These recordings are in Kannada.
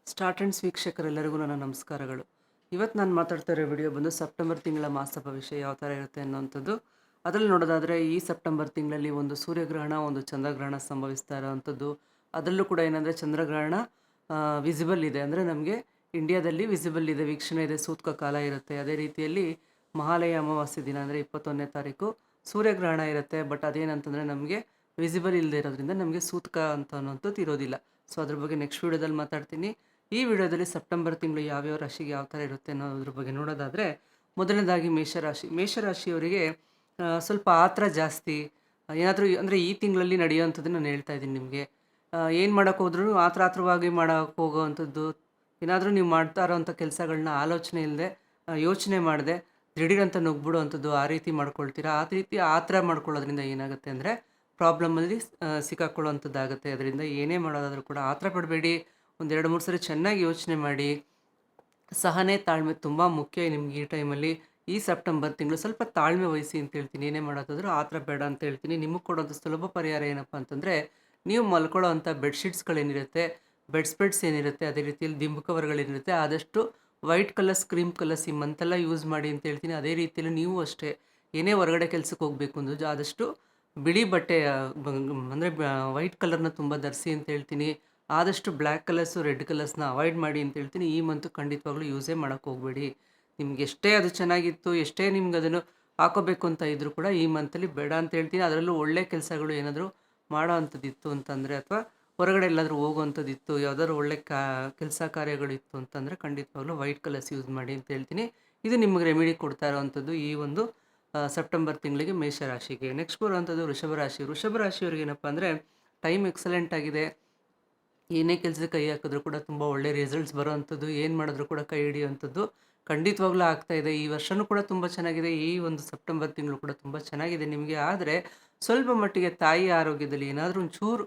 ಸ್ಟಾರ್ಟ್ ಆ್ಯಂಡ್ಸ್ ವೀಕ್ಷಕರೆಲ್ಲರಿಗೂ ನನ್ನ ನಮಸ್ಕಾರಗಳು. ಇವತ್ತು ನಾನು ಮಾತಾಡ್ತಾ ಇರೋ ವಿಡಿಯೋ ಬಂದು ಸೆಪ್ಟೆಂಬರ್ ತಿಂಗಳ ಮಾಸ ಭವಿಷ್ಯ ಯಾವ ಥರ ಇರುತ್ತೆ ಅನ್ನೋವಂಥದ್ದು. ಅದರಲ್ಲಿ ನೋಡೋದಾದರೆ ಈ ಸೆಪ್ಟೆಂಬರ್ ತಿಂಗಳಲ್ಲಿ ಒಂದು ಸೂರ್ಯಗ್ರಹಣ, ಒಂದು ಚಂದ್ರಗ್ರಹಣ ಸಂಭವಿಸ್ತಾ ಇರೋವಂಥದ್ದು. ಅದರಲ್ಲೂ ಕೂಡ ಏನಂದರೆ ಚಂದ್ರಗ್ರಹಣ ವಿಸಿಬಲ್ ಇದೆ, ಅಂದರೆ ನಮಗೆ ಇಂಡಿಯಾದಲ್ಲಿ ವಿಸಿಬಲ್ ಇದೆ, ವೀಕ್ಷಣೆ ಇದೆ, ಸೂತಕ ಕಾಲ ಇರುತ್ತೆ. ಅದೇ ರೀತಿಯಲ್ಲಿ ಮಹಾಲಯ ಅಮಾವಾಸ್ಯೆ ದಿನ ಅಂದರೆ 21ನೇ ತಾರೀಕು ಸೂರ್ಯಗ್ರಹಣ ಇರುತ್ತೆ. ಬಟ್ ಅದೇನಂತಂದರೆ ನಮಗೆ ವಿಸಿಬಲ್ ಇಲ್ಲದೆ ಇರೋದ್ರಿಂದ ನಮಗೆ ಸೂತಕ ಅಂತ ಅನ್ನೋಂಥದ್ದು ಇರೋದಿಲ್ಲ. ಸೊ ಅದ್ರ ಬಗ್ಗೆ ನೆಕ್ಸ್ಟ್ ವೀಡಿಯೋದಲ್ಲಿ ಮಾತಾಡ್ತೀನಿ. ಈ ವಿಡಿಯೋದಲ್ಲಿ ಸೆಪ್ಟೆಂಬರ್ ತಿಂಗಳು ಯಾವ್ಯಾವ ರಾಶಿಗೆ ಯಾವ ಥರ ಇರುತ್ತೆ ಅನ್ನೋದ್ರ ಬಗ್ಗೆ ನೋಡೋದಾದರೆ, ಮೊದಲನೇದಾಗಿ ಮೇಷರಾಶಿ. ಮೇಷರಾಶಿಯವರಿಗೆ ಸ್ವಲ್ಪ ಆತರ ಜಾಸ್ತಿ. ಏನಾದರೂ ಅಂದರೆ ಈ ತಿಂಗಳಲ್ಲಿ ನಡೆಯುವಂಥದ್ದು ನಾನು ಹೇಳ್ತಾ ಇದ್ದೀನಿ ನಿಮಗೆ. ಏನು ಮಾಡೋಕ್ಕೆ ಹೋದ್ರೂ ಆತ್ರವಾಗಿ ಮಾಡೋಕ್ಕೆ ಹೋಗೋವಂಥದ್ದು, ಏನಾದರೂ ನೀವು ಮಾಡ್ತಾ ಇರೋವಂಥ ಕೆಲಸಗಳನ್ನ ಆಲೋಚನೆ ಇಲ್ಲದೆ, ಯೋಚನೆ ಮಾಡದೆ ದಿಢೀರಂತ ನುಗ್ಬಿಡುವಂಥದ್ದು, ಆ ರೀತಿ ಮಾಡ್ಕೊಳ್ತೀರಾ. ಆ ರೀತಿ ಆತರ ಮಾಡ್ಕೊಳ್ಳೋದ್ರಿಂದ ಏನಾಗುತ್ತೆ ಅಂದರೆ ಪ್ರಾಬ್ಲಮಲ್ಲಿ ಸಿಕ್ಕಾಕೊಳ್ಳುವಂಥದ್ದಾಗುತ್ತೆ. ಅದರಿಂದ ಏನೇ ಮಾಡೋದಾದರೂ ಕೂಡ ಆತರ ಪಡಬೇಡಿ. ಒಂದು 2-3 ಸರಿ ಚೆನ್ನಾಗಿ ಯೋಚನೆ ಮಾಡಿ. ಸಹನೆ, ತಾಳ್ಮೆ ತುಂಬ ಮುಖ್ಯ ನಿಮ್ಗೆ ಈ ಟೈಮಲ್ಲಿ. ಈ ಸೆಪ್ಟೆಂಬರ್ ತಿಂಗಳು ಸ್ವಲ್ಪ ತಾಳ್ಮೆ ವಹಿಸಿ ಅಂತ ಹೇಳ್ತೀನಿ. ಏನೇ ಮಾಡೋದಾದರೂ ಆತರ ಬೇಡ ಅಂತ ಹೇಳ್ತೀನಿ. ನಿಮಗೆ ಕೊಡೋಂಥ ಸುಲಭ ಪರಿಹಾರ ಏನಪ್ಪ ಅಂತಂದರೆ, ನೀವು ಮಲ್ಕೊಳ್ಳೋ ಅಂಥ ಬೆಡ್ಶೀಟ್ಸ್ಗಳೇನಿರುತ್ತೆ, ಬೆಡ್ ಸ್ಪ್ರೆಡ್ಸ್ ಏನಿರುತ್ತೆ, ಅದೇ ರೀತಿಯಲ್ಲಿ ದಿಂಬು ಕವರ್ಗಳೇನಿರುತ್ತೆ, ಆದಷ್ಟು ವೈಟ್ ಕಲರ್ಸ್, ಕ್ರೀಮ್ ಕಲರ್ಸ್ ಈ ಮಂತೆಲ್ಲ ಯೂಸ್ ಮಾಡಿ ಅಂತ ಹೇಳ್ತೀನಿ. ಅದೇ ರೀತಿಯಲ್ಲಿ ನೀವು ಅಷ್ಟೇ ಏನೇ ಹೊರಗಡೆ ಕೆಲಸಕ್ಕೆ ಹೋಗಬೇಕು ಅಂದ್ರೆ ಆದಷ್ಟು ಬಿಳಿ ಬಟ್ಟೆ ಅಂದರೆ ವೈಟ್ ಕಲರ್ನ ತುಂಬ ಧರಿಸಿ ಅಂತ ಹೇಳ್ತೀನಿ. ಆದಷ್ಟು ಬ್ಲ್ಯಾಕ್ ಕಲರ್ಸು, ರೆಡ್ ಕಲರ್ಸ್ನ ಅವಾಯ್ಡ್ ಮಾಡಿ ಅಂತ ಹೇಳ್ತೀನಿ. ಈ ಮಂತು ಖಂಡಿತವಾಗ್ಲೂ ಯೂಸೇ ಮಾಡೋಕ್ಕೆ ಹೋಗಬೇಡಿ. ನಿಮ್ಗೆ ಎಷ್ಟೇ ಅದು ಚೆನ್ನಾಗಿತ್ತು, ಎಷ್ಟೇ ನಿಮ್ಗೆ ಅದನ್ನು ಹಾಕೋಬೇಕು ಅಂತ ಇದ್ರೂ ಕೂಡ ಈ ಮಂತಲ್ಲಿ ಬೇಡ ಅಂತ ಹೇಳ್ತೀನಿ. ಅದರಲ್ಲೂ ಒಳ್ಳೆ ಕೆಲಸಗಳು ಏನಾದರೂ ಮಾಡೋ ಅಂಥದ್ದಿತ್ತು ಅಂತಂದರೆ, ಅಥವಾ ಹೊರಗಡೆ ಎಲ್ಲಾದರೂ ಹೋಗುವಂಥದ್ದಿತ್ತು, ಯಾವುದಾದ್ರು ಒಳ್ಳೆ ಕೆಲಸ ಕಾರ್ಯಗಳಿತ್ತು ಅಂತಂದರೆ ಖಂಡಿತವಾಗ್ಲೂ ವೈಟ್ ಕಲರ್ಸ್ ಯೂಸ್ ಮಾಡಿ ಅಂತ ಹೇಳ್ತೀನಿ. ಇದು ನಿಮಗೆ ರೆಮಿಡಿ ಕೊಡ್ತಾ ಇರೋವಂಥದ್ದು ಈ ಒಂದು ಸೆಪ್ಟೆಂಬರ್ ತಿಂಗಳಿಗೆ ಮೇಷರಾಶಿಗೆ. ನೆಕ್ಸ್ಟ್ ಬರುವಂಥದ್ದು ವೃಷಭ ರಾಶಿ. ವೃಷಭ ರಾಶಿಯವ್ರಿಗೆ ಏನಪ್ಪ ಅಂದರೆ ಟೈಮ್ ಎಕ್ಸಲೆಂಟ್ ಆಗಿದೆ. ಏನೇ ಕೆಲಸಕ್ಕೆ ಕೈ ಹಾಕಿದ್ರೂ ಕೂಡ ತುಂಬ ಒಳ್ಳೆ ರಿಸಲ್ಟ್ಸ್ ಬರೋವಂಥದ್ದು, ಏನು ಮಾಡಿದ್ರೂ ಕೂಡ ಕೈ ಹಿಡಿಯುವಂಥದ್ದು ಖಂಡಿತವಾಗ್ಲೂ ಆಗ್ತಾಯಿದೆ. ಈ ವರ್ಷವೂ ಕೂಡ ತುಂಬ ಚೆನ್ನಾಗಿದೆ. ಈ ಒಂದು ಸೆಪ್ಟೆಂಬರ್ ತಿಂಗಳು ಕೂಡ ತುಂಬ ಚೆನ್ನಾಗಿದೆ ನಿಮಗೆ. ಆದರೆ ಸ್ವಲ್ಪ ಮಟ್ಟಿಗೆ ತಾಯಿ ಆರೋಗ್ಯದಲ್ಲಿ ಏನಾದರೂ ಒಂಚೂರು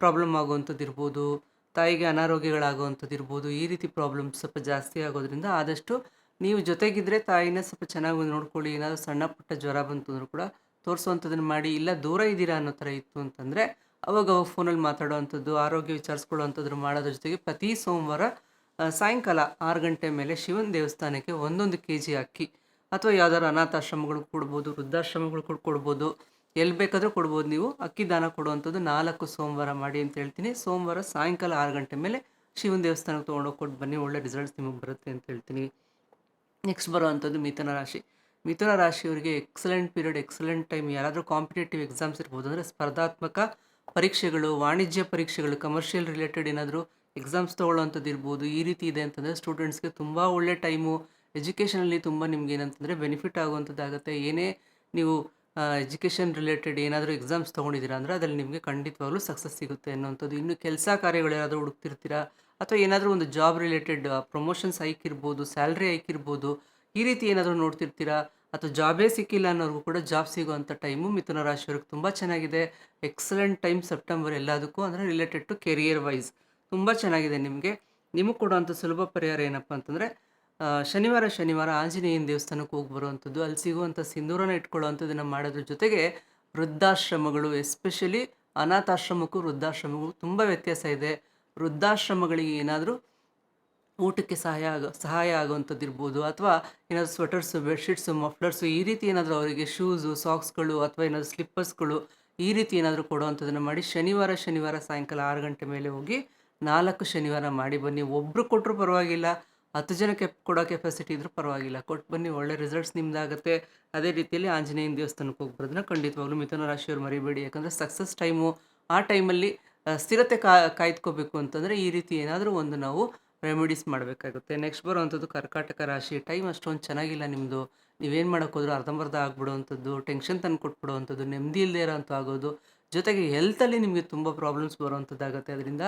ಪ್ರಾಬ್ಲಮ್ ಆಗುವಂಥದ್ದು ಇರ್ಬೋದು, ತಾಯಿಗೆ ಅನಾರೋಗ್ಯಗಳಾಗುವಂಥದ್ದು ಇರ್ಬೋದು. ಈ ರೀತಿ ಪ್ರಾಬ್ಲಮ್ಸ್ ಸ್ವಲ್ಪ ಜಾಸ್ತಿ ಆಗೋದ್ರಿಂದ ಆದಷ್ಟು ನೀವು ಜೊತೆಗಿದ್ದರೆ ತಾಯಿನ ಸ್ವಲ್ಪ ಚೆನ್ನಾಗಿ ನೋಡ್ಕೊಳ್ಳಿ. ಏನಾದರೂ ಸಣ್ಣ ಪುಟ್ಟ ಜ್ವರ ಬಂತು ಅಂದರೂ ಕೂಡ ತೋರಿಸುವಂಥದ್ದನ್ನು ಮಾಡಿ. ಇಲ್ಲ ದೂರ ಇದ್ದೀರಾ ಅನ್ನೋ ಥರ ಇತ್ತು ಅಂತಂದರೆ ಅವಾಗ ಫೋನಲ್ಲಿ ಮಾತಾಡೋವಂಥದ್ದು, ಆರೋಗ್ಯ ವಿಚಾರಿಸ್ಕೊಳ್ಳೋವಂಥದ್ದು ಮಾಡೋದ್ರ ಜೊತೆಗೆ ಪ್ರತಿ ಸೋಮವಾರ ಸಾಯಂಕಾಲ 6 ಗಂಟೆ ಮೇಲೆ ಶಿವನ ದೇವಸ್ಥಾನಕ್ಕೆ 1 kg ಅಕ್ಕಿ, ಅಥವಾ ಯಾವ್ದಾದ್ರು ಅನಾಥಾಶ್ರಮಗಳಿಗೆ ಕೊಡ್ಬೋದು, ವೃದ್ಧಾಶ್ರಮಗಳು ಕೊಡ್ಬೋದು, ಎಲ್ಲಿ ಬೇಕಾದರೂ ಕೊಡ್ಬೋದು. ನೀವು ಅಕ್ಕಿ ದಾನ ಕೊಡುವಂಥದ್ದು 4 ಸೋಮವಾರ ಮಾಡಿ ಅಂತ ಹೇಳ್ತೀನಿ. ಸೋಮವಾರ ಸಾಯಂಕಾಲ 6 ಗಂಟೆ ಮೇಲೆ ಶಿವನ ದೇವಸ್ಥಾನಕ್ಕೆ ತೊಗೊಂಡೋಗಿ ಕೊಟ್ಟು ಬನ್ನಿ, ಒಳ್ಳೆ ರಿಸಲ್ಟ್ಸ್ ನಿಮಗೆ ಬರುತ್ತೆ ಅಂತ ಹೇಳ್ತೀನಿ. ನೆಕ್ಸ್ಟ್ ಬರೋವಂಥದ್ದು ಮಿಥುನ ರಾಶಿ. ಮಿಥುನ ರಾಶಿಯವರಿಗೆ ಎಕ್ಸಲೆಂಟ್ ಪೀರಿಯಡ್, ಎಕ್ಸಲೆಂಟ್ ಟೈಮ್. ಯಾರಾದರೂ ಕಾಂಪಿಟೇಟಿವ್ ಎಕ್ಸಾಮ್ಸ್ ಇರ್ಬೋದು, ಅಂದರೆ ಸ್ಪರ್ಧಾತ್ಮಕ ಪರೀಕ್ಷೆಗಳು, ವಾಣಿಜ್ಯ ಪರೀಕ್ಷೆಗಳು, ಕಮರ್ಷಿಯಲ್ ರಿಲೇಟೆಡ್ ಏನಾದರೂ ಎಕ್ಸಾಮ್ಸ್ ತೊಗೊಳ್ಳೋವಂಥದ್ದು ಇರ್ಬೋದು. ಈ ರೀತಿ ಇದೆ ಅಂತಂದರೆ ಸ್ಟೂಡೆಂಟ್ಸ್ಗೆ ತುಂಬ ಒಳ್ಳೆ ಟೈಮು. ಎಜುಕೇಷನಲ್ಲಿ ತುಂಬ ನಿಮ್ಗೆ ಏನಂತಂದರೆ ಬೆನಿಫಿಟ್ ಆಗುವಂಥದ್ದಾಗುತ್ತೆ. ಏನೇ ನೀವು ಎಜುಕೇಷನ್ ರಿಲೇಟೆಡ್ ಏನಾದರೂ ಎಕ್ಸಾಮ್ಸ್ ತೊಗೊಂಡಿದ್ದೀರಾ ಅಂದರೆ ಅದರಲ್ಲಿ ನಿಮಗೆ ಖಂಡಿತವಾಗ್ಲೂ ಸಕ್ಸಸ್ ಸಿಗುತ್ತೆ ಅನ್ನೋವಂಥದ್ದು. ಇನ್ನು ಕೆಲಸ ಕಾರ್ಯಗಳು ಏನಾದರೂ ಹುಡುಕ್ತಿರ್ತೀರಾ, ಅಥವಾ ಏನಾದರೂ ಒಂದು ಜಾಬ್ ರಿಲೇಟೆಡ್ ಪ್ರಮೋಷನ್ಸ್ ಹೈಕ್ ಇರ್ಬೋದು, ಸ್ಯಾಲ್ರಿ ಹೈಕ್ ಇರ್ಬೋದು, ಈ ರೀತಿ ಏನಾದರೂ ನೋಡ್ತಿರ್ತೀರಾ, ಅಥವಾ ಜಾಬೇ ಸಿಕ್ಕಿಲ್ಲ ಅನ್ನೋರ್ಗೂ ಕೂಡ ಜಾಬ್ ಸಿಗೋವಂಥ ಟೈಮು ಮಿಥುನ ರಾಶಿಯವ್ರಿಗೆ ತುಂಬ ಚೆನ್ನಾಗಿದೆ. ಎಕ್ಸಲೆಂಟ್ ಟೈಮ್ ಸೆಪ್ಟೆಂಬರ್ ಎಲ್ಲದಕ್ಕೂ, ಅಂದರೆ ರಿಲೇಟೆಡ್ ಟು ಕೆರಿಯರ್ ವೈಸ್ ತುಂಬ ಚೆನ್ನಾಗಿದೆ ನಿಮಗೆ. ನಿಮಗೆ ಕೊಡುವಂಥ ಸುಲಭ ಪರಿಹಾರ ಏನಪ್ಪ ಅಂತಂದರೆ, ಶನಿವಾರ ಆಂಜನೇಯನ ದೇವಸ್ಥಾನಕ್ಕೆ ಹೋಗಿ ಬರುವಂಥದ್ದು, ಅಲ್ಲಿ ಸಿಗುವಂಥ ಸಿಂಧೂರನ ಇಟ್ಕೊಳ್ಳೋವಂಥದ್ದನ್ನು ಮಾಡೋದ್ರ ಜೊತೆಗೆ ವೃದ್ಧಾಶ್ರಮಗಳು, ಎಸ್ಪೆಷಲಿ ಅನಾಥಾಶ್ರಮಕ್ಕೂ ವೃದ್ಧಾಶ್ರಮಕ್ಕೂ ತುಂಬ ವ್ಯತ್ಯಾಸ ಇದೆ. ವೃದ್ಧಾಶ್ರಮಗಳಿಗೆ ಏನಾದರೂ ಊಟಕ್ಕೆ ಸಹಾಯ ಆಗುವಂಥದ್ದು ಇರ್ಬೋದು, ಅಥವಾ ಏನಾದರೂ ಸ್ವೆಟರ್ಸು, ಬೆಡ್ಶೀಟ್ಸು, ಮಫ್ಲರ್ಸು, ಈ ರೀತಿ ಏನಾದರೂ ಅವರಿಗೆ ಶೂಸು, ಸಾಕ್ಸ್ಗಳು, ಅಥವಾ ಏನಾದರೂ ಸ್ಲಿಪ್ಪರ್ಸ್ಗಳು, ಈ ರೀತಿ ಏನಾದರೂ ಕೊಡುವಂಥದ್ದನ್ನು ಮಾಡಿ. ಶನಿವಾರ ಸಾಯಂಕಾಲ 6 ಗಂಟೆ ಮೇಲೆ ಹೋಗಿ 4 ಶನಿವಾರ ಮಾಡಿ ಬನ್ನಿ. ಒಬ್ಬರು ಕೊಟ್ಟರು ಪರವಾಗಿಲ್ಲ, 10 ಜನಕ್ಕೆ ಕೊಡೋ ಕೆಪಾಸಿಟಿ ಇದ್ರೂ ಪರವಾಗಿಲ್ಲ, ಕೊಟ್ಟು ಬನ್ನಿ, ಒಳ್ಳೆ ರಿಸಲ್ಟ್ಸ್ ನಿಮ್ಮದಾಗುತ್ತೆ. ಅದೇ ರೀತಿಯಲ್ಲಿ ಆಂಜನೇಯನ ದೇವಸ್ಥಾನಕ್ಕೆ ಹೋಗಿ ಬರೋದನ್ನ ಖಂಡಿತವಾಗ್ಲೂ ಮಿಥುನ ರಾಶಿಯವರು ಮರಿಬೇಡಿ. ಯಾಕಂದರೆ ಸಕ್ಸಸ್ ಟೈಮು. ಆ ಟೈಮಲ್ಲಿ ಸ್ಥಿರತೆ ಕಾಯ್ದುಕೋಬೇಕು ಅಂತಂದರೆ ಈ ರೀತಿ ಏನಾದರೂ ಒಂದು ನಾವು ರೆಮಿಡೀಸ್ ಮಾಡಬೇಕಾಗುತ್ತೆ. ನೆಕ್ಸ್ಟ್ ಬರುವಂಥದ್ದು ಕರ್ಕಾಟಕ ರಾಶಿ. ಟೈಮ್ ಅಷ್ಟೊಂದು ಚೆನ್ನಾಗಿಲ್ಲ ನಿಮ್ಮದು. ನೀವೇನು ಮಾಡೋಕ್ಕೋದ್ರೂ ಅರ್ಧಂಬರ್ಧ ಆಗಿಬಿಡುವಂಥದ್ದು, ಟೆನ್ಷನ್ ತಂದು ಕೊಟ್ಬಿಡುವಂಥದ್ದು, ನೆಮ್ಮದಿ ಇಲ್ಲದೆ ಇರೋಂಥ ಆಗೋದು, ಜೊತೆಗೆ ಹೆಲ್ತಲ್ಲಿ ನಿಮಗೆ ತುಂಬ ಪ್ರಾಬ್ಲಮ್ಸ್ ಬರುವಂಥದ್ದಾಗುತ್ತೆ. ಅದರಿಂದ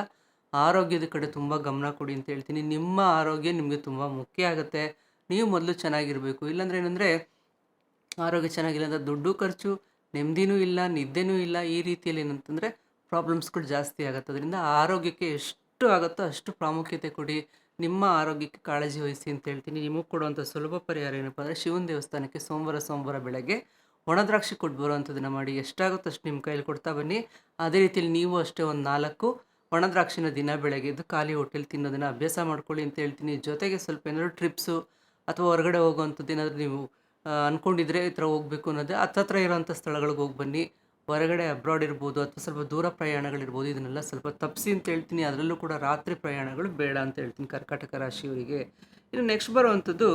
ಆರೋಗ್ಯದ ಕಡೆ ತುಂಬ ಗಮನ ಕೊಡಿ ಅಂತ ಹೇಳ್ತೀನಿ. ನಿಮ್ಮ ಆರೋಗ್ಯ ನಿಮಗೆ ತುಂಬ ಮುಖ್ಯ ಆಗುತ್ತೆ. ನೀವು ಮೊದಲು ಚೆನ್ನಾಗಿರಬೇಕು. ಇಲ್ಲಾಂದರೆ ಏನಂದರೆ ಆರೋಗ್ಯ ಚೆನ್ನಾಗಿಲ್ಲ ಅಂದರೆ ದುಡ್ಡು ಖರ್ಚು, ನೆಮ್ಮದಿನೂ ಇಲ್ಲ, ನಿದ್ದೆನೂ ಇಲ್ಲ. ಈ ರೀತಿಯಲ್ಲಿ ಏನಂತಂದರೆ ಪ್ರಾಬ್ಲಮ್ಸ್ಗಳು ಜಾಸ್ತಿ ಆಗುತ್ತೆ. ಅದರಿಂದ ಆರೋಗ್ಯಕ್ಕೆ ಎಷ್ಟು ಆಗುತ್ತೋ ಅಷ್ಟು ಪ್ರಾಮುಖ್ಯತೆ ಕೊಡಿ. ನಿಮ್ಮ ಆರೋಗ್ಯಕ್ಕೆ ಕಾಳಜಿ ವಹಿಸಿ ಅಂತ ಹೇಳ್ತೀನಿ. ನಿಮಗೆ ಕೊಡುವಂಥ ಸುಲಭ ಪರಿಹಾರ ಏನಪ್ಪ ಅಂದರೆ, ಶಿವನ ದೇವಸ್ಥಾನಕ್ಕೆ ಸೋಮವಾರ ಬೆಳಗ್ಗೆ ಒಣ ದ್ರಾಕ್ಷಿ ಕೊಟ್ಟು ಬರುವಂಥದ್ದನ್ನು ಮಾಡಿ. ಎಷ್ಟಾಗುತ್ತೋ ಅಷ್ಟು ನಿಮ್ಮ ಕೈಯಲ್ಲಿ ಕೊಡ್ತಾ ಬನ್ನಿ. ಅದೇ ರೀತಿಯಲ್ಲಿ ನೀವು ಅಷ್ಟೇ ಒಂದು 4 ಒಣ ದ್ರಾಕ್ಷಿನ ದಿನ ಬೆಳಗ್ಗೆ ಎದ್ದು ಖಾಲಿ ಹೊಟ್ಟೆಲಿ ತಿನ್ನೋದನ್ನು ಅಭ್ಯಾಸ ಮಾಡ್ಕೊಳ್ಳಿ ಅಂತ ಹೇಳ್ತೀನಿ. ಜೊತೆಗೆ ಸ್ವಲ್ಪ ಏನಾದರೂ ಟ್ರಿಪ್ಸು ಅಥವಾ ಹೊರಗಡೆ ಹೋಗುವಂಥದ್ದು ಏನಾದರೂ ನೀವು ಅಂದ್ಕೊಂಡಿದ್ರೆ ಈ ಥರ ಹೋಗಬೇಕು ಅನ್ನೋದೇ ಹತ್ತತ್ರ ಇರೋಂಥ ಸ್ಥಳಗಳಿಗೆ ಹೋಗಿ ಬನ್ನಿ. ಹೊರಗಡೆ ಅಬ್ರಾಡ್ ಇರ್ಬೋದು ಅಥವಾ ಸ್ವಲ್ಪ ದೂರ ಪ್ರಯಾಣಗಳಿರ್ಬೋದು, ಇದನ್ನೆಲ್ಲ ಸ್ವಲ್ಪ ತಪ್ಪಿಸಿ ಅಂತ ಹೇಳ್ತೀನಿ. ಅದರಲ್ಲೂ ಕೂಡ ರಾತ್ರಿ ಪ್ರಯಾಣಗಳು ಬೇಡ ಅಂತ ಹೇಳ್ತೀನಿ ಕರ್ಕಾಟಕ ರಾಶಿಯವರಿಗೆ. ಇನ್ನು ನೆಕ್ಸ್ಟ್ ಬರುವಂಥದ್ದು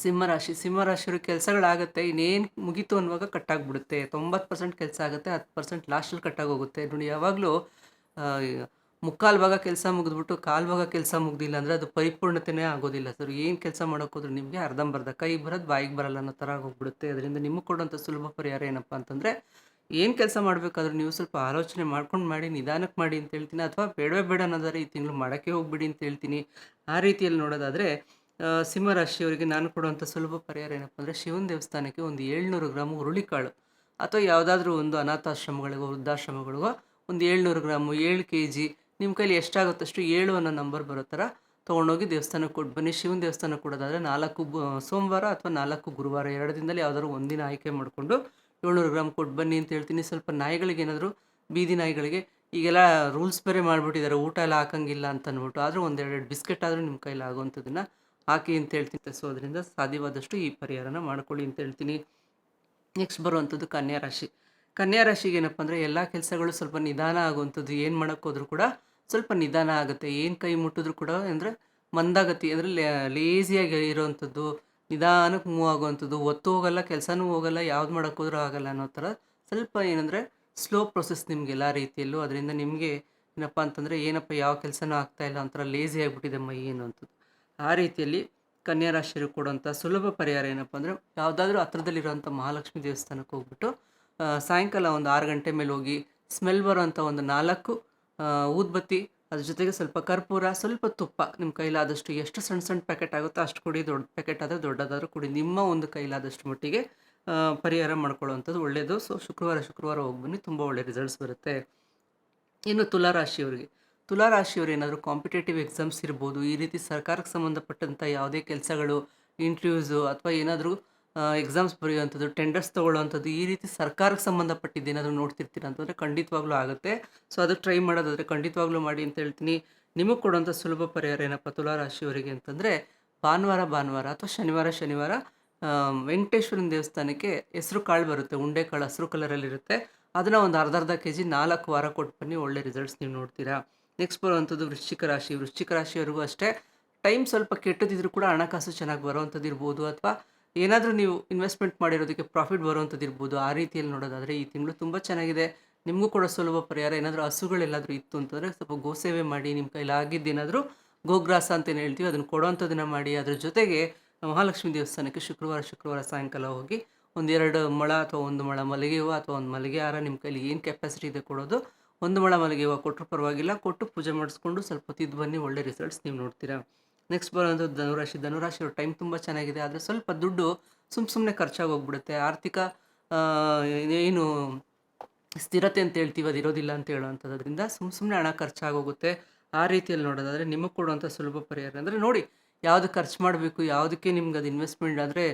ಸಿಂಹರಾಶಿ. ಸಿಂಹರಾಶಿಯವ್ರಿಗೆ ಕೆಲಸಗಳಾಗುತ್ತೆ, ಇನ್ನೇನು ಮುಗೀತು ಅನ್ನುವಾಗ ಕಟ್ಟಾಗ್ಬಿಡುತ್ತೆ. 90% ಕೆಲಸ ಆಗುತ್ತೆ, 10% ಲಾಸ್ಟಲ್ಲಿ ಕಟ್ಟಾಗೋಗುತ್ತೆ. ನೋಡಿ, ಯಾವಾಗಲೂ ಮುಕ್ಕಾಲು ಭಾಗ ಕೆಲಸ ಮುಗಿದ್ಬಿಟ್ಟು ಕಾಲು ಭಾಗ ಕೆಲಸ ಮುಗ್ದಿಲ್ಲ ಅಂದರೆ ಅದು ಪರಿಪೂರ್ಣತೆಯೇ ಆಗೋದಿಲ್ಲ ಸರ್. ಏನು ಕೆಲಸ ಮಾಡೋಕ್ಕೋದ್ರೂ ನಿಮಗೆ ಅರ್ಧಂಬರ್ಧ, ಕೈಗೆ ಬರೋದು ಬಾಯಿಗೆ ಬರಲ್ಲ ಅನ್ನೋ ಥರ ಆಗೋಗ್ಬಿಡುತ್ತೆ. ಅದರಿಂದ ನಿಮಗೆ ಕೊಡುವಂಥ ಸುಲಭ ಪರಿಹಾರ ಏನಪ್ಪ ಅಂತಂದರೆ, ಏನು ಕೆಲಸ ಮಾಡಬೇಕಾದ್ರೂ ನೀವು ಸ್ವಲ್ಪ ಆಲೋಚನೆ ಮಾಡ್ಕೊಂಡು ಮಾಡಿ, ನಿಧಾನಕ್ಕೆ ಮಾಡಿ ಅಂತ ಹೇಳ್ತೀನಿ. ಅಥವಾ ಬೇಡವೇ ಬೇಡ ಅನ್ನೋದಾದ್ರೆ ಈ ತಿಂಗಳು ಮಾಡೋಕ್ಕೆ ಹೋಗ್ಬಿಡಿ ಅಂತ ಹೇಳ್ತೀನಿ. ಆ ರೀತಿಯಲ್ಲಿ ನೋಡೋದಾದರೆ ಸಿಂಹರಾಶಿಯವರಿಗೆ ನಾನು ಕೊಡುವಂಥ ಸುಲಭ ಪರಿಹಾರ ಏನಪ್ಪ ಅಂದರೆ, ಶಿವನ ದೇವಸ್ಥಾನಕ್ಕೆ ಒಂದು 700 ಗ್ರಾಮ್ ಹುರುಳಿಕಾಳು ಅಥವಾ ಯಾವುದಾದ್ರೂ ಒಂದು ಅನಾಥಾಶ್ರಮಗಳಿಗೋ ವೃದ್ಧಾಶ್ರಮಗಳಿಗೋ ಒಂದು 700 ಗ್ರಾಮು 7 kg ನಿಮ್ಮ ಕೈಲಿ ಎಷ್ಟಾಗುತ್ತಷ್ಟು 7 ಅನ್ನೋ ನಂಬರ್ ಬರೋ ಥರ ತೊಗೊಂಡೋಗಿ ದೇವಸ್ಥಾನಕ್ಕೆ ಕೊಟ್ಟು ಬನ್ನಿ. ಶಿವನ ದೇವಸ್ಥಾನಕ್ಕೆ ಕೊಡೋದಾದರೆ 4 ಸೋಮವಾರ ಅಥವಾ 4 ಗುರುವಾರ, 2 ದಿನದಲ್ಲಿ ಯಾವುದಾದ್ರು ಒಂದಿನ ಆಯ್ಕೆ ಮಾಡಿಕೊಂಡು 700 ಗ್ರಾಮ್ ಕೊಟ್ಟು ಬನ್ನಿ ಅಂತ ಹೇಳ್ತೀನಿ. ಸ್ವಲ್ಪ ನಾಯಿಗಳಿಗೆ ಏನಾದರೂ, ಬೀದಿ ನಾಯಿಗಳಿಗೆ ಈಗೆಲ್ಲ ರೂಲ್ಸ್ ಬೇರೆ ಮಾಡಿಬಿಟ್ಟಿದ್ದಾರೆ, ಊಟ ಎಲ್ಲ ಹಾಕಂಗಿಲ್ಲ ಅಂತ ಅಂದ್ಬಿಟ್ಟು, ಆದರೂ ಒಂದೆರಡು ಬಿಸ್ಕೆಟ್ ಆದರೂ ನಿಮ್ಮ ಕೈಲಿ ಆಗುವಂಥದ್ದನ್ನು ಹಾಕಿ ಅಂತ ಹೇಳ್ತೀನಿ. ಸೊ ಅದರಿಂದ ಸಾಧ್ಯವಾದಷ್ಟು ಈ ಪರಿಹಾರನ ಮಾಡ್ಕೊಳ್ಳಿ ಅಂತ ಹೇಳ್ತೀನಿ. ನೆಕ್ಸ್ಟ್ ಬರುವಂಥದ್ದು ಕನ್ಯಾ ರಾಶಿ. ಕನ್ಯಾ ರಾಶಿಗೆ ಏನಪ್ಪ ಅಂದರೆ, ಎಲ್ಲ ಕೆಲಸಗಳು ಸ್ವಲ್ಪ ನಿಧಾನ ಆಗುವಂಥದ್ದು. ಏನು ಮಾಡೋಕ್ಕೋದ್ರೂ ಕೂಡ ಸ್ವಲ್ಪ ನಿಧಾನ ಆಗುತ್ತೆ. ಏನು ಕೈ ಮುಟ್ಟಿದ್ರು ಕೂಡ ಅಂದರೆ ಮಂದಗತಿ, ಅಂದರೆ ಲೇಸಿಯಾಗಿ ಇರೋವಂಥದ್ದು, ನಿಧಾನಕ್ಕೆ ಮೂವ್ ಆಗುವಂಥದ್ದು, ಒತ್ತು ಹೋಗಲ್ಲ, ಕೆಲಸನೂ ಹೋಗಲ್ಲ, ಯಾವ್ದು ಮಾಡೋಕ್ಕೋದ್ರೂ ಆಗಲ್ಲ ಅನ್ನೋ ಥರ ಸ್ವಲ್ಪ ಏನಂದರೆ ಸ್ಲೋ ಪ್ರೊಸೆಸ್ ನಿಮಗೆಲ್ಲ ರೀತಿಯಲ್ಲೂ. ಅದರಿಂದ ನಿಮಗೆ ಏನಪ್ಪ ಅಂತಂದರೆ, ಏನಪ್ಪ ಯಾವ ಕೆಲಸನೂ ಆಗ್ತಾಯಿಲ್ಲ, ಒಂಥರ ಲೇಸಿ ಆಗಿಬಿಟ್ಟಿದೆ ಮೈ ಅನ್ನೋಂಥದ್ದು. ಆ ರೀತಿಯಲ್ಲಿ ಕನ್ಯಾ ರಾಶಿಯರು ಕೊಡುವಂಥ ಸುಲಭ ಪರಿಹಾರ ಏನಪ್ಪ ಅಂದರೆ, ಯಾವುದಾದ್ರೂ ಹತ್ರದಲ್ಲಿರೋಂಥ ಮಹಾಲಕ್ಷ್ಮಿ ದೇವಸ್ಥಾನಕ್ಕೆ ಹೋಗ್ಬಿಟ್ಟು ಸಾಯಂಕಾಲ ಒಂದು 6 ಗಂಟೆ ಮೇಲೆ ಹೋಗಿ ಸ್ಮೆಲ್ ಬರೋವಂಥ ಒಂದು 4 ಊದ್ಬತ್ತಿ, ಅದ್ರ ಜೊತೆಗೆ ಸ್ವಲ್ಪ ಕರ್ಪೂರ, ಸ್ವಲ್ಪ ತುಪ್ಪ, ನಿಮ್ಮ ಕೈಲಾದಷ್ಟು ಎಷ್ಟು ಸಣ್ಣ ಸಣ್ಣ ಪ್ಯಾಕೆಟ್ ಆಗುತ್ತೋ ಅಷ್ಟು ಕೊಡಿ. ದೊಡ್ಡ ಪ್ಯಾಕೆಟ್ ಆದರೆ ದೊಡ್ಡದಾದರೂ ಕೊಡಿ. ನಿಮ್ಮ ಒಂದು ಕೈಲಾದಷ್ಟು ಮಟ್ಟಿಗೆ ಪರಿಹಾರ ಮಾಡ್ಕೊಳ್ಳೋವಂಥದ್ದು ಒಳ್ಳೆಯದು. ಸೊ ಶುಕ್ರವಾರ ಹೋಗಿ ಬನ್ನಿ, ತುಂಬ ಒಳ್ಳೆ ರಿಸಲ್ಟ್ಸ್ ಬರುತ್ತೆ. ಇನ್ನು ತುಲಾರಾಶಿಯವರು ಏನಾದರೂ ಕಾಂಪಿಟೇಟಿವ್ ಎಕ್ಸಾಮ್ಸ್ ಇರ್ಬೋದು, ಈ ರೀತಿ ಸರ್ಕಾರಕ್ಕೆ ಸಂಬಂಧಪಟ್ಟಂಥ ಯಾವುದೇ ಕೆಲಸಗಳು, ಇಂಟರ್ವ್ಯೂಸು ಅಥವಾ ಏನಾದರೂ ಎಕ್ಸಾಮ್ಸ್ ಬರೆಯುವಂಥದ್ದು, ಟೆಂಡರ್ಸ್ ತೊಗೊಳ್ಳೋವಂಥದ್ದು, ಈ ರೀತಿ ಸರ್ಕಾರಕ್ಕೆ ಸಂಬಂಧಪಟ್ಟಿದ್ದು ಏನಾದರೂ ನೋಡ್ತಿರ್ತೀರ ಅಂತಂದರೆ ಖಂಡಿತವಾಗ್ಲೂ ಆಗುತ್ತೆ. ಸೊ ಅದು ಟ್ರೈ ಮಾಡೋದಾದರೆ ಖಂಡಿತವಾಗ್ಲೂ ಮಾಡಿ ಅಂತ ಹೇಳ್ತೀನಿ. ನಿಮಗೆ ಕೊಡುವಂಥ ಸುಲಭ ಪರಿಹಾರ ಏನಪ್ಪ ತುಲಾರಾಶಿಯವರಿಗೆ ಅಂತಂದರೆ, ಭಾನುವಾರ ಅಥವಾ ಶನಿವಾರ ವೆಂಕಟೇಶ್ವರನ ದೇವಸ್ಥಾನಕ್ಕೆ ಹೆಸರು ಕಾಳು ಬರುತ್ತೆ, ಉಂಡೆ ಕಾಳು ಹಸಿರು ಕಲರಲ್ಲಿರುತ್ತೆ. ಅದನ್ನು ಒಂದು ಅರ್ಧ kg 4 ವಾರ ಕೊಟ್ಟು ಬನ್ನಿ, ಒಳ್ಳೆ ರಿಸಲ್ಟ್ಸ್ ನೀವು ನೋಡ್ತೀರಾ. ನೆಕ್ಸ್ಟ್ ಬರುವಂಥದ್ದು ವೃಶ್ಚಿಕ ರಾಶಿಯವರೆಗೂ ಅಷ್ಟೇ. ಟೈಮ್ ಸ್ವಲ್ಪ ಕೆಟ್ಟದಿದ್ರೂ ಕೂಡ ಹಣಕಾಸು ಚೆನ್ನಾಗಿ ಬರುವಂಥದ್ದು ಇರ್ಬೋದು, ಅಥವಾ ಏನಾದರೂ ನೀವು ಇನ್ವೆಸ್ಟ್ಮೆಂಟ್ ಮಾಡಿರೋದಕ್ಕೆ ಪ್ರಾಫಿಟ್ ಬರುವಂಥದ್ದು ಇರ್ಬೋದು. ಆ ರೀತಿಯಲ್ಲಿ ನೋಡೋದಾದರೆ ಈ ತಿಂಗಳು ತುಂಬ ಚೆನ್ನಾಗಿದೆ. ನಿಮಗೂ ಕೂಡ ಸುಲಭ ಪರಿಹಾರ, ಏನಾದರೂ ಹಸುಗಳೆಲ್ಲಾದರೂ ಇತ್ತು ಅಂತಂದರೆ ಸ್ವಲ್ಪ ಗೋಸೇವೆ ಮಾಡಿ. ನಿಮ್ಮ ಕೈಲಾಗಿದ್ದೇನಾದರೂ ಗೋಗ್ರಾಸ ಅಂತೇನು ಹೇಳ್ತೀವಿ, ಅದನ್ನು ಕೊಡೋವಂಥದ್ದನ್ನು ಮಾಡಿ. ಅದ್ರ ಜೊತೆಗೆ ಮಹಾಲಕ್ಷ್ಮಿ ದೇವಸ್ಥಾನಕ್ಕೆ ಶುಕ್ರವಾರ ಸಾಯಂಕಾಲ ಹೋಗಿ ಒಂದು 2 ಮೊಳ ಅಥವಾ 1 ಮೊಳ ಮಲ್ಲಿಗೆ ಹೂವು ಅಥವಾ ಒಂದು ಮಲ್ಲಿಗೆ ಹಾರ, ನಿಮ್ಮ ಕೈಲಿ ಏನು ಕೆಪಾಸಿಟಿ ಇದೆ ಕೊಡೋದು. 1 ಮೊಳ ಮಲ್ಲಿಗೆ ಹೂವು ಕೊಟ್ಟರು ಪರವಾಗಿಲ್ಲ, ಕೊಟ್ಟು ಪೂಜೆ ಮಾಡಿಸ್ಕೊಂಡು ಸ್ವಲ್ಪ ತಿದ್ದು ಬನ್ನಿ, ಒಳ್ಳೆ ರಿಸಲ್ಟ್ಸ್ ನೀವು ನೋಡ್ತೀರಾ. ನೆಕ್ಸ್ಟ್ ಬರೋಂಥದ್ದು ಧನುರಾಶಿಯವ್ರ ಟೈಮ್ ತುಂಬ ಚೆನ್ನಾಗಿದೆ, ಆದರೆ ಸ್ವಲ್ಪ ದುಡ್ಡು ಸುಮ್ಮನೆ ಖರ್ಚಾಗಿ ಹೋಗ್ಬಿಡುತ್ತೆ. ಆರ್ಥಿಕ ಏನು ಸ್ಥಿರತೆ ಅಂತ ಹೇಳ್ತೀವಿ, ಅದು ಇರೋದಿಲ್ಲ ಅಂತ ಹೇಳೋವಂಥದ್ದು. ಅದರಿಂದ ಸುಮ್ಮನೆ ಹಣ ಖರ್ಚಾಗೋಗುತ್ತೆ. ಆ ರೀತಿಯಲ್ಲಿ ನೋಡೋದಾದರೆ ನಿಮಗೆ ಕೊಡುವಂಥ ಸುಲಭ ಪರಿಹಾರ ಅಂದರೆ, ನೋಡಿ ಯಾವುದು ಖರ್ಚು ಮಾಡಬೇಕು, ಯಾವುದಕ್ಕೆ ನಿಮ್ಗೆ ಅದು ಇನ್ವೆಸ್ಟ್ಮೆಂಟ್ ಅಂದರೆ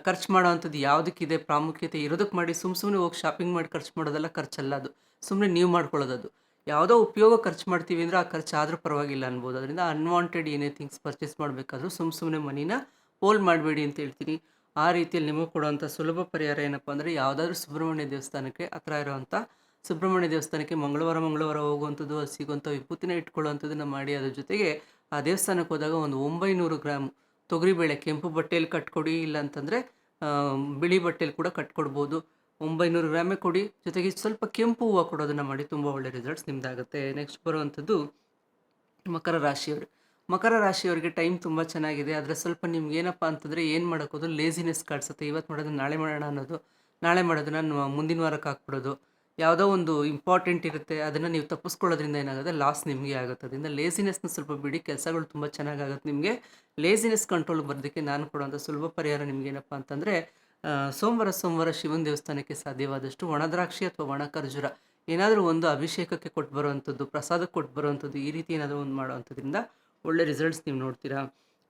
ಖರ್ಚು ಮಾಡೋವಂಥದ್ದು ಯಾವುದಕ್ಕಿದೆ ಪ್ರಾಮುಖ್ಯತೆ ಇರೋದಕ್ಕೆ ಮಾಡಿ. ಸುಮ್ಮನೆ ಹೋಗಿ ಶಾಪಿಂಗ್ ಮಾಡಿ ಖರ್ಚು ಮಾಡೋದೆಲ್ಲ ಖರ್ಚಲ್ಲ, ಅದು ಸುಮ್ಮನೆ ನೀವು ಮಾಡ್ಕೊಳ್ಳೋದು. ಯಾವುದೋ ಉಪಯೋಗ ಖರ್ಚು ಮಾಡ್ತೀವಿ ಅಂದರೆ ಆ ಖರ್ಚು ಆದರೂ ಪರವಾಗಿಲ್ಲ ಅನ್ಬೋದು. ಅದರಿಂದ ಅನ್ವಾಂಟೆಡ್ ಏನೇ ಥಿಂಗ್ಸ್ ಪರ್ಚೇಸ್ ಮಾಡಬೇಕಾದ್ರೂ ಸುಮ್ಮನೆ ಮನಿನ ಹೋಲ್ಡ್ ಮಾಡಬೇಡಿ ಅಂತ ಹೇಳ್ತೀನಿ. ಆ ರೀತಿಯಲ್ಲಿ ನಿಮಗೆ ಕೊಡುವಂಥ ಸುಲಭ ಪರಿಹಾರ ಏನಪ್ಪ ಅಂದರೆ, ಯಾವುದಾದ್ರೂ ಸುಬ್ರಹ್ಮಣ್ಯ ದೇವಸ್ಥಾನಕ್ಕೆ ಹತ್ರ ಇರೋವಂಥ ಸುಬ್ರಹ್ಮಣ್ಯ ದೇವಸ್ಥಾನಕ್ಕೆ ಮಂಗಳವಾರ ಹೋಗುವಂಥದ್ದು, ಅದು ಸಿಗುವಂಥ ವಿಭೂತಿನ ಇಟ್ಕೊಳ್ಳುವಂಥದ್ದನ್ನು ಮಾಡಿ. ಅದ್ರ ಜೊತೆಗೆ ಆ ದೇವಸ್ಥಾನಕ್ಕೆ ಹೋದಾಗ ಒಂದು 900 ಗ್ರಾಮ್ ತೊಗರಿಬೇಳೆ ಕೆಂಪು ಬಟ್ಟೆಯಲ್ಲಿ ಕಟ್ಕೊಡಿ, ಇಲ್ಲಾಂತಂದರೆ ಬಿಳಿ ಬಟ್ಟೆಯಲ್ಲಿ ಕೂಡ ಕಟ್ಕೊಡ್ಬೋದು. 900 ಗ್ರಾಮೇ ಕೊಡಿ, ಜೊತೆಗೆ ಸ್ವಲ್ಪ ಕೆಂಪು ಹೂವು ಕೊಡೋದನ್ನು ಮಾಡಿ. ತುಂಬ ಒಳ್ಳೆ ರಿಸಲ್ಟ್ಸ್ ನಿಮ್ಮದಾಗುತ್ತೆ. ನೆಕ್ಸ್ಟ್ ಬರುವಂಥದ್ದು ಮಕರ ರಾಶಿಯವರಿಗೆ ಟೈಮ್ ತುಂಬ ಚೆನ್ನಾಗಿದೆ, ಆದರೆ ಸ್ವಲ್ಪ ನಿಮ್ಗೆ ಏನಪ್ಪ ಅಂತಂದರೆ, ಏನು ಮಾಡೋಕ್ಕೋದು ಲೇಸಿನೆಸ್ ಕಾಣಿಸುತ್ತೆ. ಇವತ್ತು ಮಾಡೋದು ನಾಳೆ ಮಾಡೋಣ ಅನ್ನೋದು, ನಾಳೆ ಮಾಡೋದನ್ನು ಮುಂದಿನ ವಾರಕ್ಕೆ ಹಾಕ್ಬಿಡೋದು. ಯಾವುದೋ ಒಂದು ಇಂಪಾರ್ಟೆಂಟ್ ಇರುತ್ತೆ, ಅದನ್ನು ನೀವು ತಪ್ಪಿಸ್ಕೊಳ್ಳೋದ್ರಿಂದ ಏನಾಗುತ್ತೆ, ಲಾಸ್ ನಿಮಗೆ ಆಗುತ್ತೆ. ಅದರಿಂದ ಲೇಸಿನೆಸ್ನ ಸ್ವಲ್ಪ ಬಿಡಿ, ಕೆಲಸಗಳು ತುಂಬ ಚೆನ್ನಾಗಾಗುತ್ತೆ ನಿಮಗೆ. ಲೇಸಿನೆಸ್ ಕಂಟ್ರೋಲ್ ಬರೋದಕ್ಕೆ ನಾನು ಕೊಡುವಂಥ ಸುಲಭ ಪರಿಹಾರ ನಿಮಗೇನಪ್ಪ ಅಂತಂದರೆ, ಸೋಮವಾರ ಶಿವನ ದೇವಸ್ಥಾನಕ್ಕೆ ಸಾಧ್ಯವಾದಷ್ಟು ಒಣ ದ್ರಾಕ್ಷಿ ಅಥವಾ ಒಣ ಖರ್ಜೂರ ಏನಾದರೂ ಒಂದು ಅಭಿಷೇಕಕ್ಕೆ ಕೊಟ್ಟು ಬರುವಂಥದ್ದು, ಪ್ರಸಾದಕ್ಕೆ ಕೊಟ್ಟು ಬರುವಂಥದ್ದು, ಈ ರೀತಿ ಏನಾದರೂ ಒಂದು ಮಾಡೋವಂಥದ್ರಿಂದ ಒಳ್ಳೆ ರಿಸಲ್ಟ್ಸ್ ನೀವು ನೋಡ್ತೀರಾ.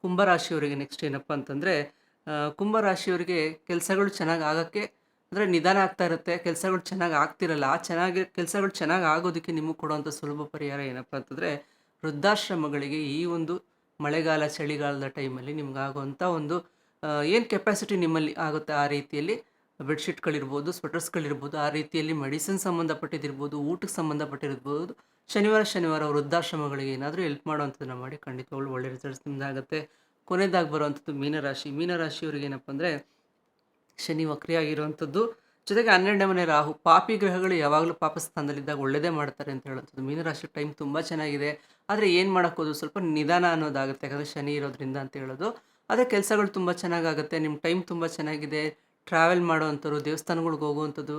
ಕುಂಭರಾಶಿಯವರಿಗೆ ನೆಕ್ಸ್ಟ್ ಏನಪ್ಪ ಅಂತಂದರೆ, ಕುಂಭರಾಶಿಯವರಿಗೆ ಕೆಲಸಗಳು ಚೆನ್ನಾಗಿ ಆಗೋಕ್ಕೆ ಅಂದರೆ ನಿಧಾನ ಆಗ್ತಾ ಇರುತ್ತೆ, ಕೆಲಸಗಳು ಚೆನ್ನಾಗಿ ಆಗ್ತಿರಲ್ಲ. ಆ ಕೆಲಸಗಳು ಚೆನ್ನಾಗಿ ಆಗೋದಕ್ಕೆ ನಿಮಗೆ ಕೊಡುವಂಥ ಸುಲಭ ಪರಿಹಾರ ಏನಪ್ಪ ಅಂತಂದರೆ, ವೃದ್ಧಾಶ್ರಮಗಳಿಗೆ ಈ ಒಂದು ಮಳೆಗಾಲ, ಚಳಿಗಾಲದ ಟೈಮಲ್ಲಿ ನಿಮ್ಗಾಗುವಂಥ ಒಂದು ಏನು ಕೆಪಾಸಿಟಿ ನಿಮ್ಮಲ್ಲಿ ಆಗುತ್ತೆ ಆ ರೀತಿಯಲ್ಲಿ ಬೆಡ್‌ಶೀಟ್‌ಗಳಿರ್ಬೋದು, ಸ್ವೆಟರ್ಸ್‌ಗಳಿರ್ಬೋದು, ಆ ರೀತಿಯಲ್ಲಿ ಮೆಡಿಸಿನ್ ಸಂಬಂಧಪಟ್ಟಿದ್ದಿರ್ಬೋದು, ಊಟಕ್ಕೆ ಸಂಬಂಧಪಟ್ಟಿರ್ಬೋದು, ಶನಿವಾರ ವೃದ್ಧಾಶ್ರಮಗಳಿಗೆ ಏನಾದರೂ ಹೆಲ್ಪ್ ಮಾಡುವಂಥದ್ದನ್ನ ಮಾಡಿ. ಖಂಡಿತವಾಗ್ಲೂ ಒಳ್ಳೆ ರಿಸಲ್ಟ್ಸ್ ನಿಮ್ದಾಗುತ್ತೆ. ಕೊನೆಯದಾಗಿ ಬರುವಂಥದ್ದು ಮೀನರಾಶಿ. ಮೀನರಾಶಿಯವ್ರಿಗೆ ಏನಪ್ಪ ಅಂದರೆ, ಶನಿ ವಕ್ರಿಯಾಗಿರುವಂಥದ್ದು, ಜೊತೆಗೆ 12ನೇ ಮನೆ ರಾಹು. ಪಾಪಿ ಗ್ರಹಗಳು ಯಾವಾಗಲೂ ಪಾಪ ಸ್ಥಾನದಲ್ಲಿದ್ದಾಗ ಒಳ್ಳೆಯದೇ ಮಾಡ್ತಾರೆ ಅಂತ ಹೇಳುವಂಥದ್ದು. ಮೀನರಾಶಿ ಟೈಮ್ ತುಂಬ ಚೆನ್ನಾಗಿದೆ. ಆದರೆ ಏನು ಮಾಡೋಕ್ಕೋದು, ಸ್ವಲ್ಪ ನಿಧಾನ ಅನ್ನೋದಾಗುತ್ತೆ, ಯಾಕಂದರೆ ಶನಿ ಇರೋದ್ರಿಂದ ಅಂತ ಹೇಳೋದು. ಅದೇ ಕೆಲಸಗಳು ತುಂಬ ಚೆನ್ನಾಗಾಗುತ್ತೆ, ನಿಮ್ಮ ಟೈಮ್ ತುಂಬ ಚೆನ್ನಾಗಿದೆ. ಟ್ರಾವೆಲ್ ಮಾಡೋವಂಥವ್ರು, ದೇವಸ್ಥಾನಗಳ್ಗೆ ಹೋಗುವಂಥದ್ದು,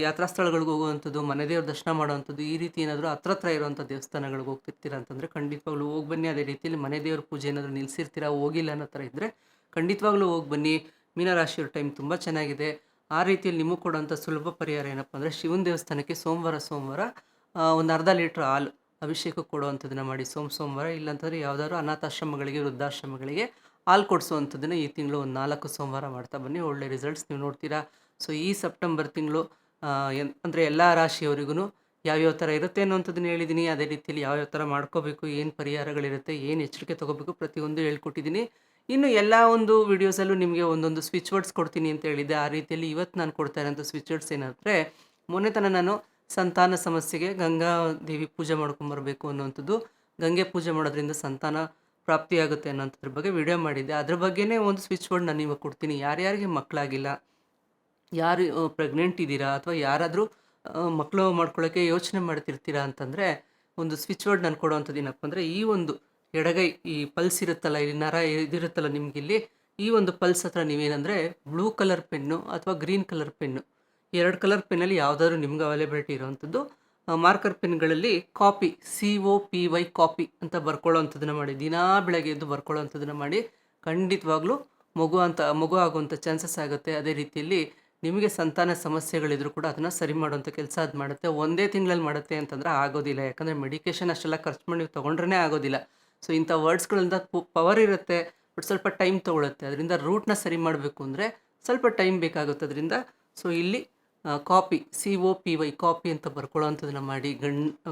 ಯಾತ್ರಾ ಸ್ಥಳಗಳಿಗೆ ಹೋಗುವಂಥದ್ದು, ಮನೆ ದೇವ್ರ ದರ್ಶನ ಮಾಡುವಂಥದ್ದು, ಈ ರೀತಿ ಏನಾದರೂ ಹತ್ರ ಇರುವಂಥ ದೇವಸ್ಥಾನಗಳಿಗೆ ಹೋಗ್ತಿರ್ತೀರ ಅಂತಂದರೆ ಖಂಡಿತವಾಗ್ಲೂ ಹೋಗಿ ಬನ್ನಿ. ಅದೇ ರೀತಿಯಲ್ಲಿ ಮನೆ ದೇವ್ರ ಪೂಜೆ ಏನಾದರೂ ನಿಲ್ಲಿಸಿರ್ತೀರ, ಹೋಗಿಲ್ಲ ಅನ್ನೋ ಥರ ಇದ್ದರೆ ಖಂಡಿತವಾಗ್ಲೂ ಹೋಗಿ ಬನ್ನಿ. ಮೀನರಾಶಿಯವ್ರ ಟೈಮ್ ತುಂಬ ಚೆನ್ನಾಗಿದೆ. ಆ ರೀತಿಯಲ್ಲಿ ನಿಮಗೆ ಕೊಡುವಂಥ ಸುಲಭ ಪರಿಹಾರ ಏನಪ್ಪ ಅಂದರೆ, ಶಿವನ ದೇವಸ್ಥಾನಕ್ಕೆ ಸೋಮವಾರ ಒಂದು ಅರ್ಧ ಲೀಟ್ರ್ ಹಾಲು ಅಭಿಷೇಕಕ್ಕೆ ಕೊಡುವಂಥದ್ದನ್ನ ಮಾಡಿ. ಸೋಮವಾರ ಇಲ್ಲಾಂತಂದರೆ ಯಾವುದಾದ್ರು ಅನಾಥಾಶ್ರಮಗಳಿಗೆ, ವೃದ್ಧಾಶ್ರಮಗಳಿಗೆ ಹಾಲು ಕೊಡಿಸುವಂಥದ್ದನ್ನು ಈ ತಿಂಗಳು ಒಂದು 4 ಸೋಮವಾರ ಮಾಡ್ತಾ ಬನ್ನಿ. ಒಳ್ಳೆ ರಿಸಲ್ಟ್ಸ್ ನೀವು ನೋಡ್ತೀರಾ. ಸೊ ಈ ಸೆಪ್ಟೆಂಬರ್ ತಿಂಗಳು ಅಂದರೆ ಎಲ್ಲ ರಾಶಿಯವರಿಗೂ ಯಾವ್ಯಾವ ಥರ ಇರುತ್ತೆ ಅನ್ನೋಂಥದ್ದನ್ನು ಹೇಳಿದ್ದೀನಿ. ಅದೇ ರೀತಿಯಲ್ಲಿ ಯಾವ್ಯಾವ ಥರ ಮಾಡ್ಕೋಬೇಕು, ಏನು ಪರಿಹಾರಗಳಿರುತ್ತೆ, ಏನು ಎಚ್ಚರಿಕೆ ತೊಗೋಬೇಕು, ಪ್ರತಿಯೊಂದು ಹೇಳ್ಕೊಟ್ಟಿದ್ದೀನಿ. ಇನ್ನು ಎಲ್ಲ ಒಂದು ವೀಡಿಯೋಸಲ್ಲೂ ನಿಮಗೆ ಒಂದೊಂದು ಸ್ವಿಚ್ ವರ್ಡ್ಸ್ ಕೊಡ್ತೀನಿ ಅಂತ ಹೇಳಿದ್ದೆ. ಆ ರೀತಿಯಲ್ಲಿ ಇವತ್ತು ನಾನು ಕೊಡ್ತಾ ಇರೋಂಥ ಸ್ವಿಚ್ ವರ್ಡ್ಸ್ ಏನಂದರೆ, ಮೊನ್ನೆ ತನಕ ನಾನು ಸಂತಾನ ಸಮಸ್ಯೆಗೆ ಗಂಗಾ ದೇವಿ ಪೂಜೆ ಮಾಡ್ಕೊಂಬರ್ಬೇಕು ಅನ್ನೋವಂಥದ್ದು, ಗಂಗೆ ಪೂಜೆ ಮಾಡೋದ್ರಿಂದ ಸಂತಾನ ಪ್ರಾಪ್ತಿಯಾಗುತ್ತೆ ಅನ್ನೋಂಥದ್ರ ಬಗ್ಗೆ ವಿಡಿಯೋ ಮಾಡಿದ್ದೆ. ಅದ್ರ ಬಗ್ಗೆನೇ ಒಂದು ಸ್ವಿಚ್ ವರ್ಡ್ ನಾನು ನಿಮಗೆ ಕೊಡ್ತೀನಿ. ಯಾರ್ಯಾರಿಗೆ ಮಕ್ಕಳಾಗಿಲ್ಲ, ಯಾರು ಪ್ರೆಗ್ನೆಂಟ್ ಇದ್ದೀರಾ, ಅಥವಾ ಯಾರಾದರೂ ಮಕ್ಕಳು ಮಾಡ್ಕೊಳ್ಳೋಕ್ಕೆ ಯೋಚನೆ ಮಾಡ್ತಿರ್ತೀರಾ ಅಂತಂದರೆ, ಒಂದು ಸ್ವಿಚ್ ವರ್ಡ್ ನಾನು ಕೊಡೋವಂಥದ್ದು ಏನಪ್ಪ ಅಂದರೆ, ಈ ಒಂದು ಎಡಗೈ ಈ ಪಲ್ಸ್ ಇರುತ್ತಲ್ಲ, ಇಲ್ಲಿ ನರ ಇದಿರುತ್ತಲ್ಲ ನಿಮಗಿಲ್ಲಿ, ಈ ಒಂದು ಪಲ್ಸ್ ಹತ್ರ ನೀವೇನಂದರೆ ಬ್ಲೂ ಕಲರ್ ಪೆನ್ನು ಅಥವಾ ಗ್ರೀನ್ ಕಲರ್ ಪೆನ್ನು, 2 ಕಲರ್ ಪೆನ್ನಲ್ಲಿ ಯಾವುದಾದ್ರೂ ನಿಮ್ಗೆ ಅವೈಲೇಬಿಲಿಟಿ ಇರೋವಂಥದ್ದು, ಮಾರ್ಕರ್ ಪೆನ್ಗಳಲ್ಲಿ ಕಾಪಿ COPY ಕಾಪಿ ಅಂತ ಬರ್ಕೊಳ್ಳೋವಂಥದ್ದನ್ನು ಮಾಡಿ. ದಿನಾ ಬೆಳಗ್ಗೆ ಎದ್ದು ಬರ್ಕೊಳ್ಳೋವಂಥದ್ದನ್ನು ಮಾಡಿ. ಖಂಡಿತವಾಗ್ಲೂ ಮಗು ಆಗುವಂಥ ಚಾನ್ಸಸ್ ಆಗುತ್ತೆ. ಅದೇ ರೀತಿಯಲ್ಲಿ ನಿಮಗೆ ಸಂತಾನ ಸಮಸ್ಯೆಗಳಿದ್ರು ಕೂಡ ಅದನ್ನು ಸರಿ ಮಾಡುವಂಥ ಕೆಲಸ ಅದು ಮಾಡುತ್ತೆ. ಒಂದೇ ತಿಂಗಳಲ್ಲಿ ಮಾಡುತ್ತೆ ಅಂತಂದರೆ ಆಗೋದಿಲ್ಲ, ಯಾಕಂದರೆ ಮೆಡಿಕೇಷನ್ ಅಷ್ಟೆಲ್ಲ ಖರ್ಚು ಮಾಡಿ ನೀವು ತೊಗೊಂಡ್ರೇ ಆಗೋದಿಲ್ಲ. ಸೊ ಇಂಥ ವರ್ಡ್ಸ್ಗಳಿಂದ ಪವರ್ ಇರುತ್ತೆ, ಬಟ್ ಸ್ವಲ್ಪ ಟೈಮ್ ತೊಗೊಳುತ್ತೆ. ಅದರಿಂದ ರೂಟ್ನ ಸರಿ ಮಾಡಬೇಕು ಅಂದರೆ ಸ್ವಲ್ಪ ಟೈಮ್ ಬೇಕಾಗುತ್ತೆ. ಅದರಿಂದ ಇಲ್ಲಿ ಕಾಪಿ COPY ಕಾಪಿ ಅಂತ ಬರ್ಕೊಳ್ಳೋವಂಥದ್ದನ್ನ ಮಾಡಿ.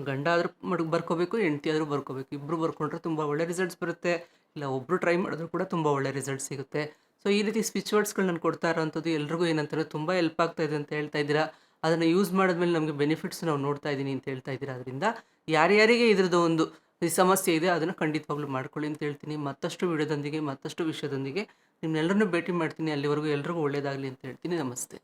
ಗಂಡ ಆದರೂ ಬರ್ಕೋಬೇಕು, ಹೆಂಡತಿ ಆದರೂ ಬರ್ಕೋಬೇಕು. ಇಬ್ಬರು ಬರ್ಕೊಂಡ್ರೆ ತುಂಬ ಒಳ್ಳೆ ರಿಸಲ್ಟ್ಸ್ ಬರುತ್ತೆ. ಇಲ್ಲ ಒಬ್ಬರು ಟ್ರೈ ಮಾಡಿದ್ರು ಕೂಡ ತುಂಬ ಒಳ್ಳೆ ರಿಸಲ್ಟ್ ಸಿಗುತ್ತೆ. ಸೊ ಈ ರೀತಿ ಸ್ವಿಚ್ ವರ್ಡ್ಸ್ಗಳು ನಾನು ಕೊಡ್ತಾ ಇರೋವಂಥದ್ದು ಎಲ್ರಿಗೂ ಏನಂತಾರೆ ತುಂಬ ಹೆಲ್ಪ್ ಆಗ್ತಾ ಇದೆ ಅಂತ ಹೇಳ್ತಾ ಇದ್ದೀರಾ. ಅದನ್ನು ಯೂಸ್ ಮಾಡಿದ್ಮೇಲೆ ನಮಗೆ ಬೆನಿಫಿಟ್ಸ್ ನಾವು ನೋಡ್ತಾ ಇದ್ದೀನಿ ಅಂತ ಹೇಳ್ತಾ ಇದ್ದೀರಾ. ಅದರಿಂದ ಯಾರ್ಯಾರಿಗೆ ಇದ್ರದ್ದು ಒಂದು ಈ ಸಮಸ್ಯೆ ಇದೆ ಅದನ್ನು ಖಂಡಿತವಾಗ್ಲೂ ಮಾಡ್ಕೊಳ್ಳಿ ಅಂತ ಹೇಳ್ತೀನಿ. ಮತ್ತಷ್ಟು ವಿಡಿಯೋದೊಂದಿಗೆ, ಮತ್ತಷ್ಟು ವಿಷಯದೊಂದಿಗೆ ನಿಮ್ಮೆಲ್ಲರನ್ನೂ ಭೇಟಿ ಮಾಡ್ತೀನಿ. ಅಲ್ಲಿವರೆಗೂ ಎಲ್ರಿಗೂ ಒಳ್ಳೆಯದಾಗಲಿ ಅಂತ ಹೇಳ್ತೀನಿ. ನಮಸ್ತೆ.